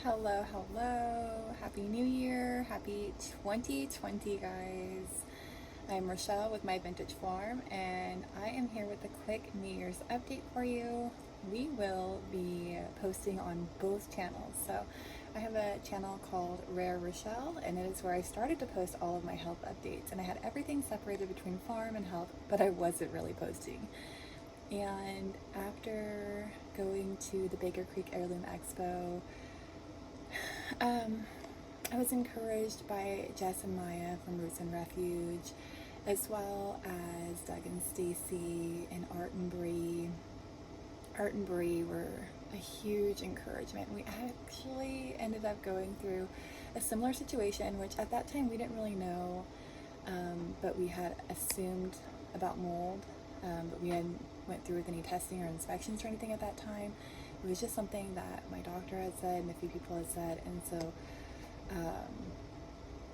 Hello, hello. Happy New Year. Happy 2020, guys. I'm Rachelle with My Vintage Farm, and I am here with a quick New Year's update for you. We will be posting on both channels. So, I have a channel called Rare Rachelle, and it is where I started to post all of my health updates. And I had everything separated between farm and health, but I wasn't really posting. And after going to the Baker Creek Heirloom Expo, um, I was encouraged by Jess and Maya from Roots and Refuge, as well as Doug and Stacy and Art and Bree. Art and Bree were a huge encouragement. We actually ended up going through a similar situation, which at that time we didn't really know, but we had assumed about mold, but we hadn't went through with any testing or inspections or anything at that time. It was just something that my doctor had said and a few people had said, and so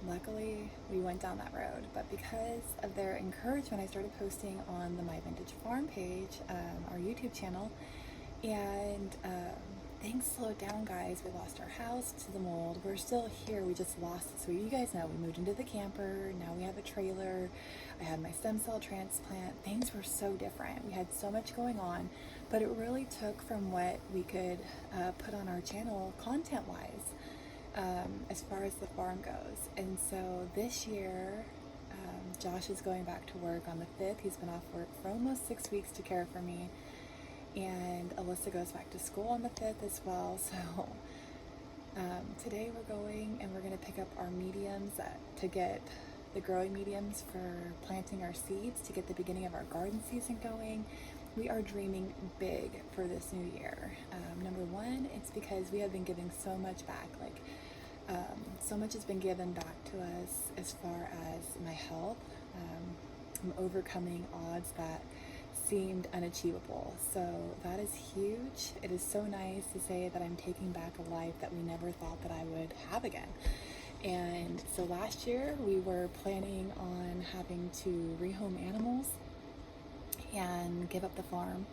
luckily we went down that road. But because of their encouragement, I started posting on the My Vintage Farm page, our YouTube channel, and things slowed down, guys. We lost our house to the mold. We're still here, we just lost it. So you guys know, we moved into the camper, now we have a trailer. I had my stem cell transplant. Things were so different. We had so much going on, but it really took from what we could put on our channel content-wise, as far as the farm goes. And so this year, Josh is going back to work on the 5th. He's been off work for almost 6 weeks to care for me. And Alyssa goes back to school on the 5th as well. So today we're going and we're going to pick up our mediums to get the growing mediums for planting our seeds to get the beginning of our garden season going. We are dreaming big for this new year. Number one, it's because we have been giving so much back. So much has been given back to us as far as my health. I'm overcoming odds that seemed unachievable. So that is huge. It is so nice to say that I'm taking back a life that we never thought that I would have again. And so last year we were planning on having to rehome animals and give up the farm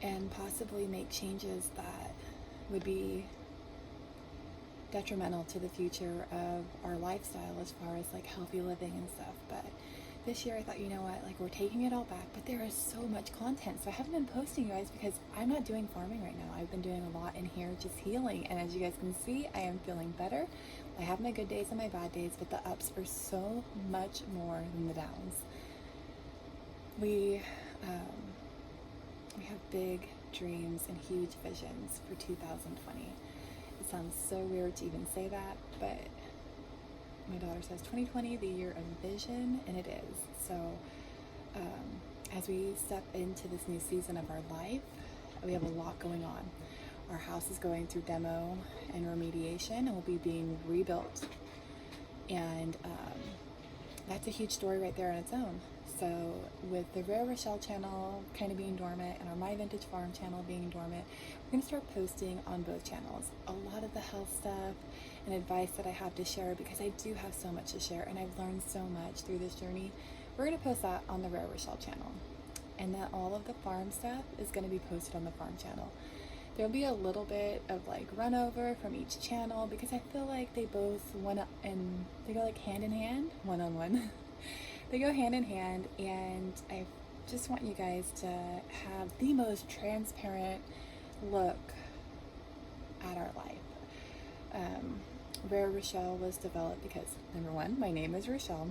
and possibly make changes that would be detrimental to the future of our lifestyle as far as like healthy living and stuff. But this year I thought, you know what, like, we're taking it all back, but there is so much content. So I haven't been posting, you guys, because I'm not doing farming right now. I've been doing a lot in here just healing, and as you guys can see, I am feeling better. I have my good days and my bad days, but the ups are so much more than the downs. We have big dreams and huge visions for 2020. It sounds so weird to even say that, but my daughter says 2020, the year of vision, and it is. So as we step into this new season of our life, we have a lot going on. Our house is going through demo and remediation and will be being rebuilt. And that's a huge story right there on its own. So with the Rare Rachelle channel kind of being dormant and our My Vintage Farm channel being dormant, we're going to start posting on both channels a lot of the health stuff and advice that I have to share, because I do have so much to share and I've learned so much through this journey. We're going to post that on the Rare Rachelle channel, and that all of the farm stuff is going to be posted on the farm channel. There'll be a little bit of like run over from each channel, because I feel like they both they go like hand in hand, one on one. They go hand in hand, and I just want you guys to have the most transparent look at our life. Rare Rachelle was developed because, number one, my name is Rachelle,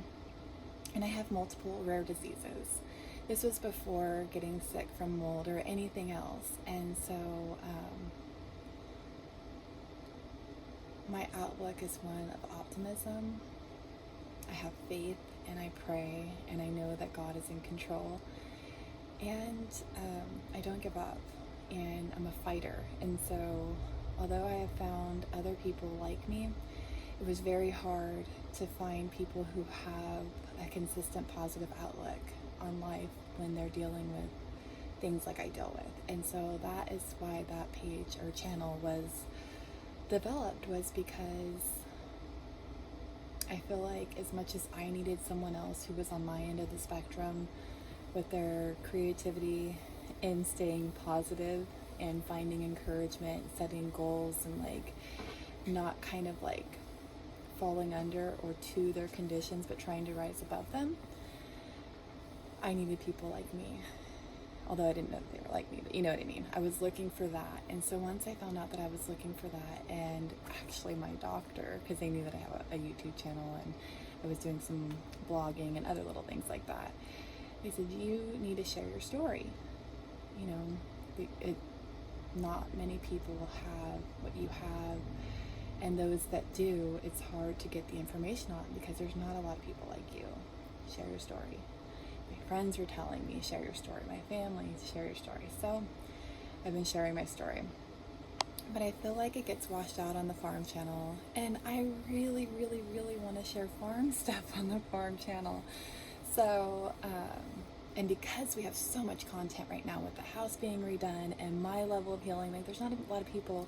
and I have multiple rare diseases. This was before getting sick from mold or anything else, and so my outlook is one of optimism. I have faith, and I pray, and I know that God is in control, and I don't give up, and I'm a fighter. And so although I have found other people like me, it was very hard to find people who have a consistent positive outlook on life when they're dealing with things like I deal with. And so that is why that page or channel was developed, was because I feel like as much as I needed someone else who was on my end of the spectrum with their creativity and staying positive and finding encouragement, setting goals, and like not kind of like falling under or to their conditions, but trying to rise above them. I needed people like me. Although I didn't know that they were like me, but you know what I mean. I was looking for that. And so once I found out that I was looking for that, and actually my doctor, because they knew that I have a YouTube channel and I was doing some blogging and other little things like that, they said, you need to share your story. You know, not many people have what you have, and those that do, it's hard to get the information on because there's not a lot of people like you. Share your story. My friends were telling me, share your story. My family, share your story. So I've been sharing my story. But I feel like it gets washed out on the farm channel. And I really, really, really want to share farm stuff on the farm channel. So, and because we have so much content right now with the house being redone and my level of healing, like there's not a lot of people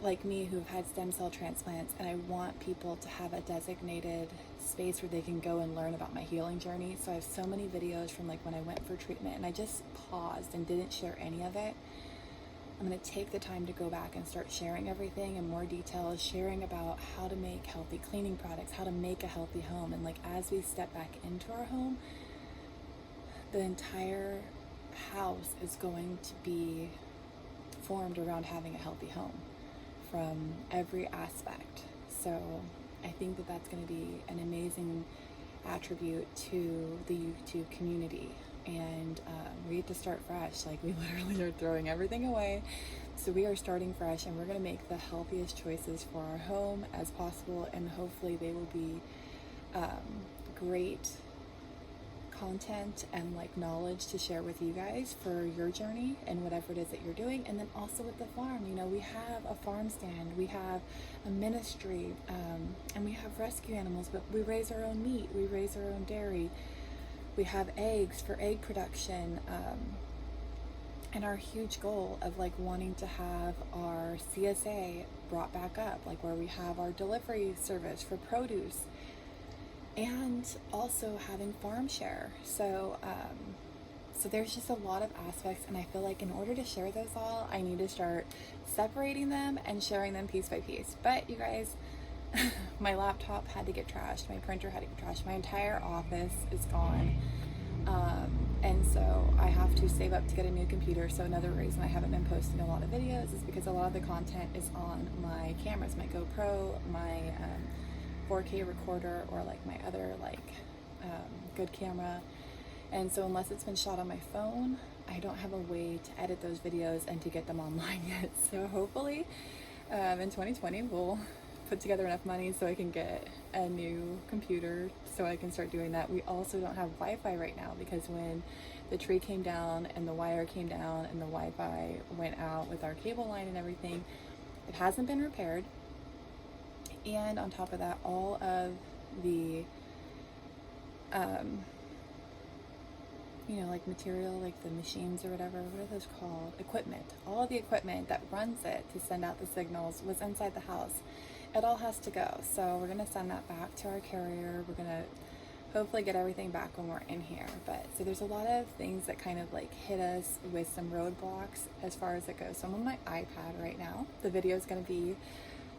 like me who've had stem cell transplants, and I want people to have a designated space where they can go and learn about my healing journey. So I have so many videos from like when I went for treatment, and I just paused and didn't share any of it. I'm going to take the time to go back and start sharing everything in more detail, sharing about how to make healthy cleaning products, how to make a healthy home. And like as we step back into our home, the entire house is going to be formed around having a healthy home from every aspect. So I think that that's going to be an amazing attribute to the YouTube community. And we get to start fresh. Like we literally are throwing everything away. So we are starting fresh, and we're going to make the healthiest choices for our home as possible. And hopefully they will be great content and like knowledge to share with you guys for your journey and whatever it is that you're doing. And then also with the farm, you know, we have a farm stand, we have a ministry, and we have rescue animals, but we raise our own meat, we raise our own dairy, we have eggs for egg production, and our huge goal of like wanting to have our CSA brought back up, like where we have our delivery service for produce, and also having farm share. So so there's just a lot of aspects, and I feel like in order to share those all, I need to start separating them and sharing them piece by piece. But you guys, my laptop had to get trashed, my printer had to get trashed, my entire office is gone, and so I have to save up to get a new computer. So another reason I haven't been posting a lot of videos is because a lot of the content is on my cameras, my GoPro, my 4K recorder, or like my other like good camera. And so unless it's been shot on my phone, I don't have a way to edit those videos and to get them online yet. So hopefully in 2020 we'll put together enough money so I can get a new computer so I can start doing that. We also don't have Wi-Fi right now because when the tree came down and the wire came down and the Wi-Fi went out with our cable line and everything, it hasn't been repaired. And on top of that, all of the, you know, like material, like the machines or whatever, what are those called? Equipment. All of the equipment that runs it to send out the signals was inside the house. It all has to go. So we're going to send that back to our carrier. We're going to hopefully get everything back when we're in here. But so there's a lot of things that kind of like hit us with some roadblocks as far as it goes. So I'm on my iPad right now. The video is going to be,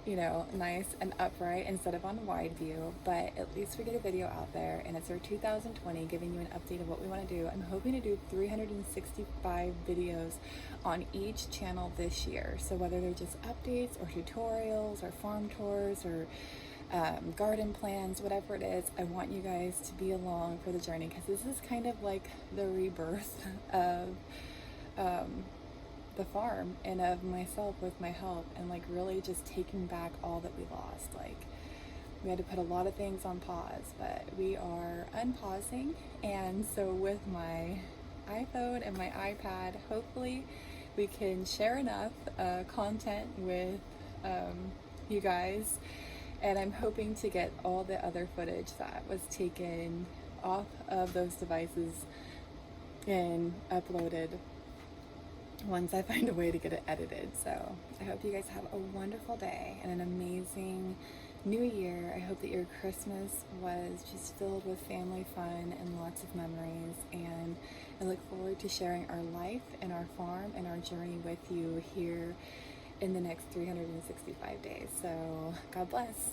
you know, nice and upright instead of on wide view, but at least we get a video out there, and it's our 2020 giving you an update of what we want to do. I'm hoping to do 365 videos on each channel this year. So whether they're just updates or tutorials or farm tours or garden plans, whatever it is, I want you guys to be along for the journey, because this is kind of like the rebirth of the farm and of myself with my health, and like really just taking back all that we lost. Like we had to put a lot of things on pause, but we are unpausing. And so with my iPhone and my iPad, hopefully we can share enough content with you guys, and I'm hoping to get all the other footage that was taken off of those devices and uploaded once I find a way to get it edited. So I hope you guys have a wonderful day and an amazing new year. I hope that your Christmas was just filled with family fun and lots of memories. And I look forward to sharing our life and our farm and our journey with you here in the next 365 days. So God bless.